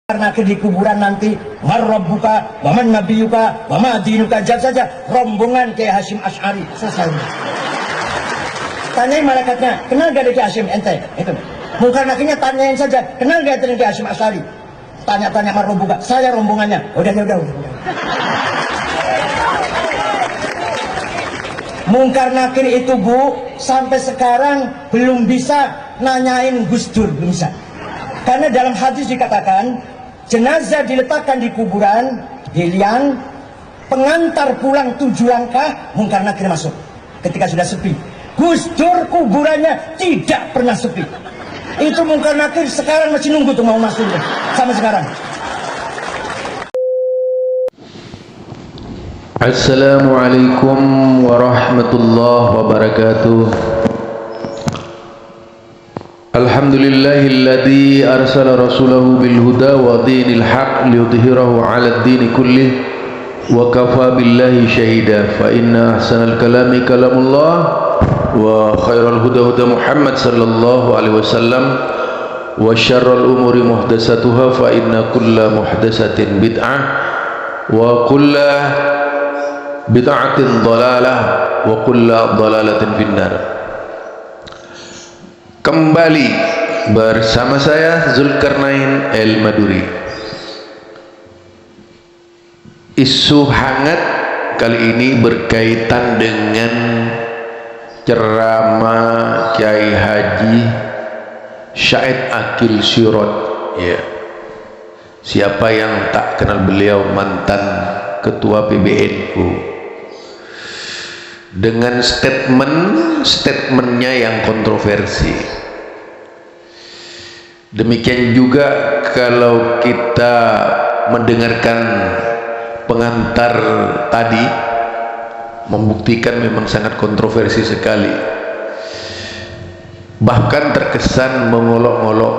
Karena di kuburan nanti marrabbuka wa man nabiyuka wa ma dinuka, jawab saja rombongan Kiai Hasyim Asy'ari, selesai. Tanyain malaikatnya, kenal gak Kiai Hasyim ente? Itu. Mungkar Nakirnya tanyain saja, kenal gak Kiai Hasyim Asy'ari? Tanya-tanya marrabbuka, saya rombongannya. Udah. Mungkar Nakir itu Bu, sampai sekarang belum bisa nanyain Gus Dur, belum bisa. Karena dalam hadis dikatakan jenazah diletakkan di kuburan, diliang, pengantar pulang 7 langkah, Mungkar Nakir masuk. Ketika sudah sepi, Gus Dur kuburannya tidak pernah sepi. Itu Mungkar Nakir sekarang masih nunggu tuh mau masuk sampai sekarang. Assalamualaikum warahmatullahi wabarakatuh. Alhamdulillahilladzi arsala rasulahu bil huda wa dinil haq liyudhhirahu 'alad dini kullih wa kafa billahi shahida. Fa inna ahsanal kalami kalamullah wa khairal huda huda Muhammad sallallahu alaihi wasallam wa syarrul umuri muhdatsatuha fa inna kulla muhdatsatin bid'ah wa kulla bid'atin dhalalah wa kulla dhalalatin finnar. Kembali bersama saya Zulkarnain El-Maduri. Isu hangat kali ini berkaitan dengan ceramah Kiai Haji Syahid Akil Sirot. Ya. Siapa yang tak kenal beliau, mantan ketua PBNU, dengan statementnya yang kontroversi. Demikian juga kalau kita mendengarkan pengantar tadi, membuktikan memang sangat kontroversi sekali, bahkan terkesan mengolok-olok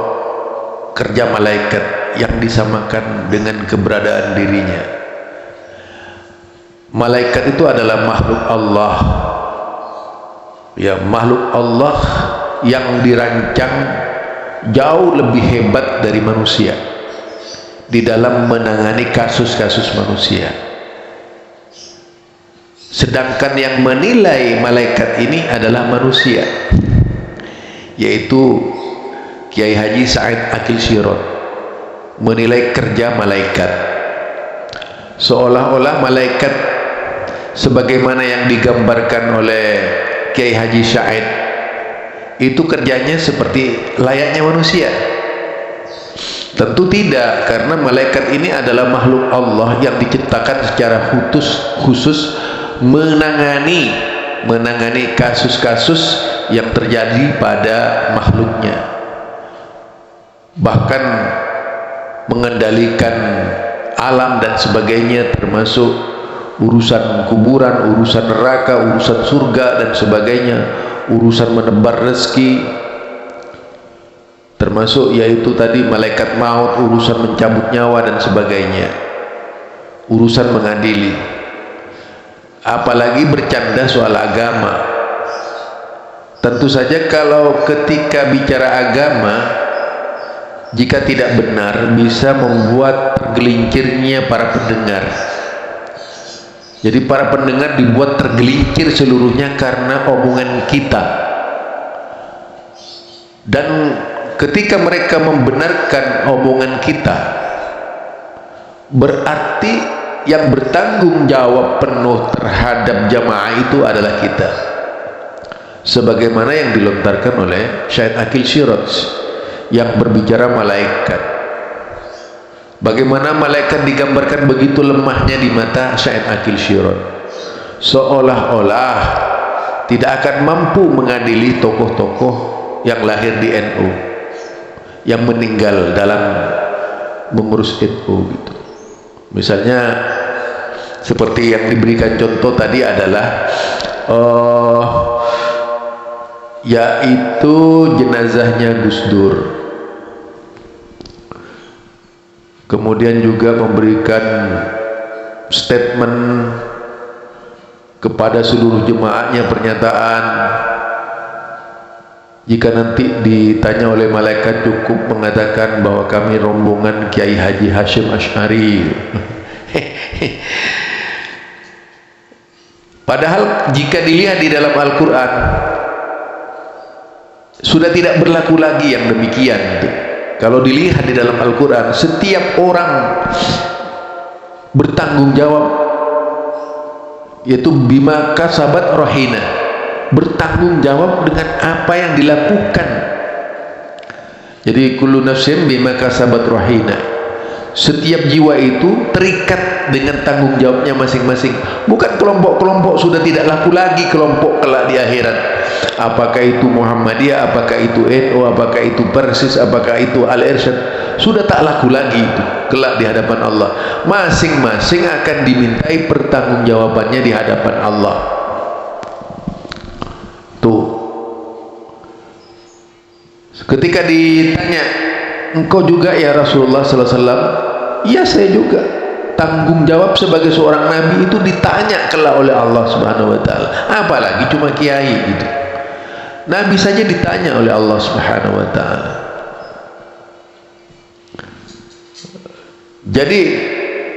kerja malaikat yang disamakan dengan keberadaan dirinya. Malaikat itu adalah makhluk Allah, ya, makhluk Allah yang dirancang jauh lebih hebat dari manusia di dalam menangani kasus-kasus manusia. Sedangkan yang menilai malaikat ini adalah manusia, yaitu Kiai Haji Syahid Akil Sirot, menilai kerja malaikat seolah-olah malaikat sebagaimana yang digambarkan oleh Kiai Haji Syahid itu kerjanya seperti layaknya manusia. Tentu tidak, karena malaikat ini adalah makhluk Allah yang diciptakan secara khusus menangani kasus-kasus yang terjadi pada makhluknya, bahkan mengendalikan alam dan sebagainya, termasuk urusan kuburan, urusan neraka, urusan surga dan sebagainya, urusan menebar rezeki, termasuk yaitu tadi malaikat maut, urusan mencabut nyawa dan sebagainya, urusan mengadili, apalagi bercanda soal agama. Tentu saja kalau ketika bicara agama, jika tidak benar bisa membuat tergelincirnya para pendengar. Jadi para pendengar dibuat tergelincir seluruhnya karena omongan kita. Dan ketika mereka membenarkan omongan kita, berarti yang bertanggung jawab penuh terhadap jamaah itu adalah kita. Sebagaimana yang dilontarkan oleh Syahid Akil Sirot yang berbicara malaikat. Bagaimana malaikat digambarkan begitu lemahnya di mata Syahid Akil Sirot, seolah-olah tidak akan mampu mengadili tokoh-tokoh yang lahir di NU, yang meninggal dalam mengurus NU gitu. Misalnya seperti yang diberikan contoh tadi adalah yaitu jenazahnya Gus Dur, kemudian juga memberikan statement kepada seluruh jemaahnya, pernyataan Jika nanti ditanya oleh malaikat cukup mengatakan bahwa kami rombongan Kiai Haji Hashim Asy'ari. Padahal jika dilihat di dalam Al-Quran sudah tidak berlaku lagi yang demikian. Kalau dilihat di dalam Al-Quran, setiap orang bertanggung jawab, yaitu bima kasabat rahina, bertanggung jawab dengan apa yang dilakukan. Jadi kullu nafsin bima kasabat rahina, setiap jiwa itu terikat dengan tanggung jawabnya masing-masing. Bukan kelompok-kelompok sudah tidak laku lagi, kelompok kelak di akhirat. Apakah itu Muhammadiyah, apakah itu NU, apakah itu Persis, apakah itu Al-Irsyad, sudah tak laku lagi itu kelak di hadapan Allah. Masing-masing akan dimintai pertanggungjawabannya di hadapan Allah. Tuh, ketika ditanya, engkau juga ya Rasulullah sallallahu alaihi wasallam? Iya, saya juga. Tanggung jawab sebagai seorang nabi itu ditanya kelak oleh Allah Subhanahu wa taala. Apalagi cuma kiai gitu. Nabi saja ditanya oleh Allah Subhanahu wa taala. Jadi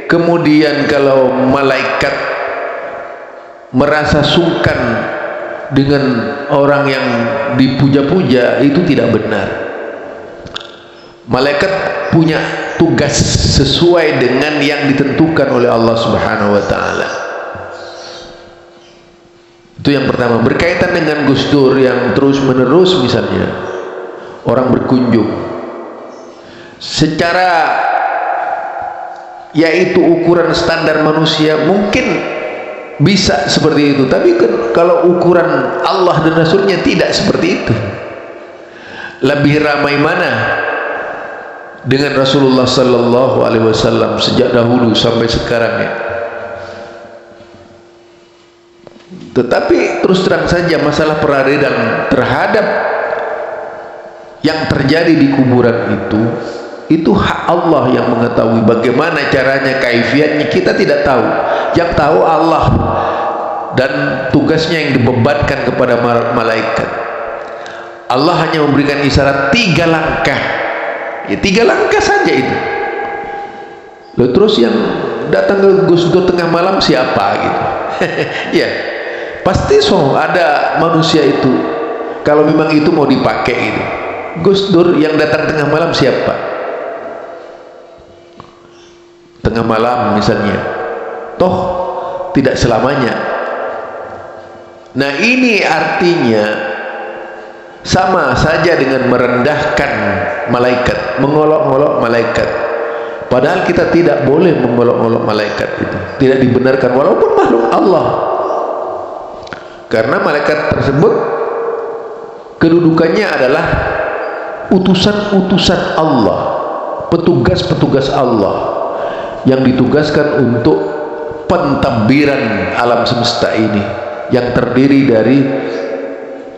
kemudian kalau malaikat merasa sungkan dengan orang yang dipuja-puja, itu tidak benar. Malaikat punya tugas sesuai dengan yang ditentukan oleh Allah Subhanahu wa taala. Itu yang pertama. Berkaitan dengan Gus Dur yang terus-menerus misalnya orang berkunjung secara, yaitu ukuran standar manusia mungkin bisa seperti itu, tapi kalau ukuran Allah dan Rasulnya tidak seperti itu. Lebih ramai mana dengan Rasulullah sallallahu alaihi wasallam sejak dahulu sampai sekarang ya. Tetapi terus terang saja masalah peradilan terhadap yang terjadi di kuburan itu hak Allah yang mengetahui bagaimana caranya, kaifiatnya kita tidak tahu. Yang tahu Allah dan tugasnya yang dibebankan kepada malaikat. Allah hanya memberikan isyarat 3 langkah. Ya 3 langkah saja itu. Lalu terus yang datang ke Gus Dur tengah malam siapa gitu? Ya, pasti ada manusia itu. Kalau memang itu mau dipakai gitu. Gus Dur yang datang tengah malam siapa? Tengah malam misalnya. Toh tidak selamanya. Nah, ini artinya sama saja dengan merendahkan malaikat, mengolok-olok malaikat. Padahal kita tidak boleh mengolok-olok malaikat itu. Tidak dibenarkan walaupun makhluk Allah. Karena malaikat tersebut kedudukannya adalah utusan-utusan Allah, petugas-petugas Allah yang ditugaskan untuk pentadbiran alam semesta ini, yang terdiri dari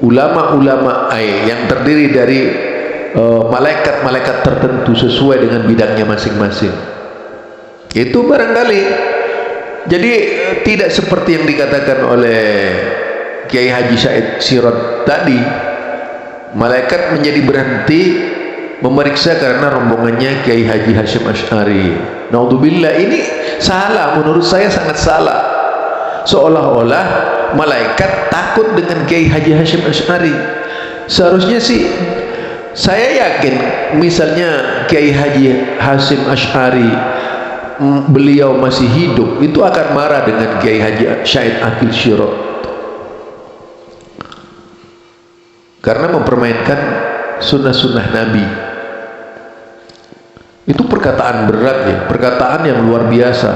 ulama-ulama yang terdiri dari malaikat-malaikat tertentu sesuai dengan bidangnya masing-masing. Itu barangkali jadi tidak seperti yang dikatakan oleh Kiai Haji Said Sirot tadi, malaikat menjadi berhenti memeriksa karena rombongannya Kiai Haji Hashim Asy'ari. Naudzubillah, ini salah, menurut saya sangat salah. Seolah-olah malaikat takut dengan Kiai Haji Hashim Asy'ari. Seharusnya sih saya yakin misalnya Kiai Haji Hashim Asy'ari beliau masih hidup, itu akan marah dengan Kiai Haji Syed Akil Sirot karena mempermainkan sunnah-sunnah Nabi. Itu perkataan berat ya, perkataan yang luar biasa,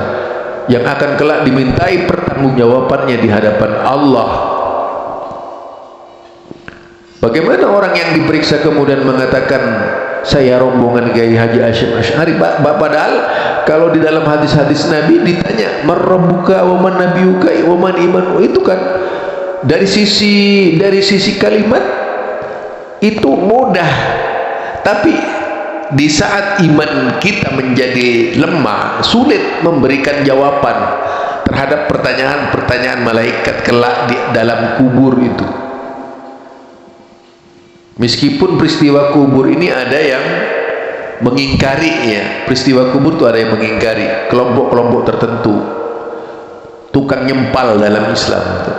yang akan kelak dimintai pertanggungjawabannya di hadapan Allah. Bagaimana orang yang diperiksa kemudian mengatakan saya rombongan Kiai Haji Hashim Asy'ari, padahal kalau di dalam hadis-hadis Nabi ditanya man rabbuka wa man nabiyuka wa man imanu, itu kan dari sisi kalimat itu mudah, tapi di saat iman kita menjadi lemah, sulit memberikan jawaban terhadap pertanyaan-pertanyaan malaikat kelak di dalam kubur itu. Meskipun peristiwa kubur ini ada yang mengingkari, ya, peristiwa kubur itu ada yang mengingkari, kelompok-kelompok tertentu, tukang nyempal dalam Islam itu.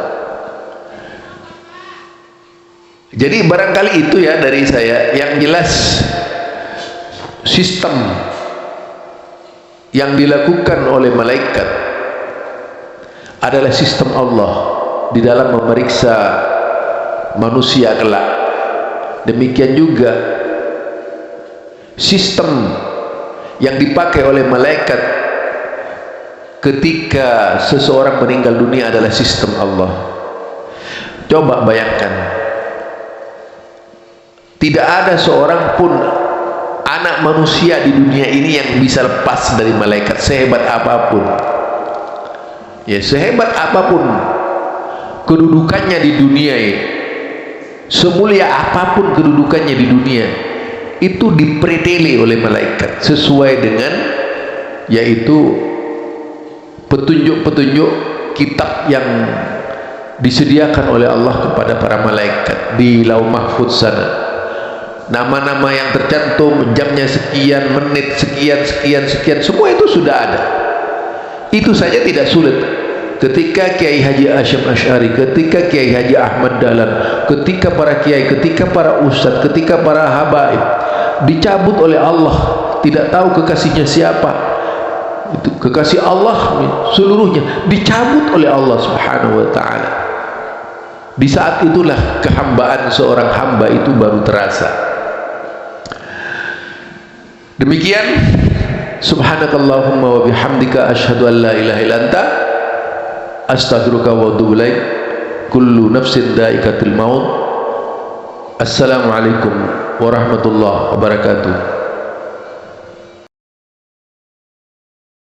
Jadi barangkali itu ya dari saya. Yang jelas sistem yang dilakukan oleh malaikat adalah sistem Allah di dalam memeriksa manusia kelak. Demikian juga sistem yang dipakai oleh malaikat ketika seseorang meninggal dunia adalah sistem Allah. Coba bayangkan, tidak ada seorang pun anak manusia di dunia ini yang bisa lepas dari malaikat, sehebat apapun, ya, sehebat apapun kedudukannya di dunia ini, semulia apapun kedudukannya di dunia, itu dipreteli oleh malaikat sesuai dengan yaitu petunjuk-petunjuk kitab yang disediakan oleh Allah kepada para malaikat di Lauh Mahfuz sana. Nama-nama yang tercantum, jamnya sekian, menit sekian, semua itu sudah ada. Itu saja tidak sulit. Ketika Kiai Haji Hasyim Asy'ari, ketika Kiai Haji Ahmad Dahlan, ketika para kiai, ketika para ustadz, ketika para habaib dicabut oleh Allah, tidak tahu kekasihnya siapa, itu kekasih Allah seluruhnya dicabut oleh Allah Subhanahu wa ta'ala. Di saat itulah kehambaan seorang hamba itu baru terasa. Demikian, subhanakallahumma wa bihamdika asyhadu an la ilaha illa anta astaghfiruka wa atubu ilaik. Kullu nafsin dha'iqatul maut. Assalamualaikum warahmatullahi wabarakatuh.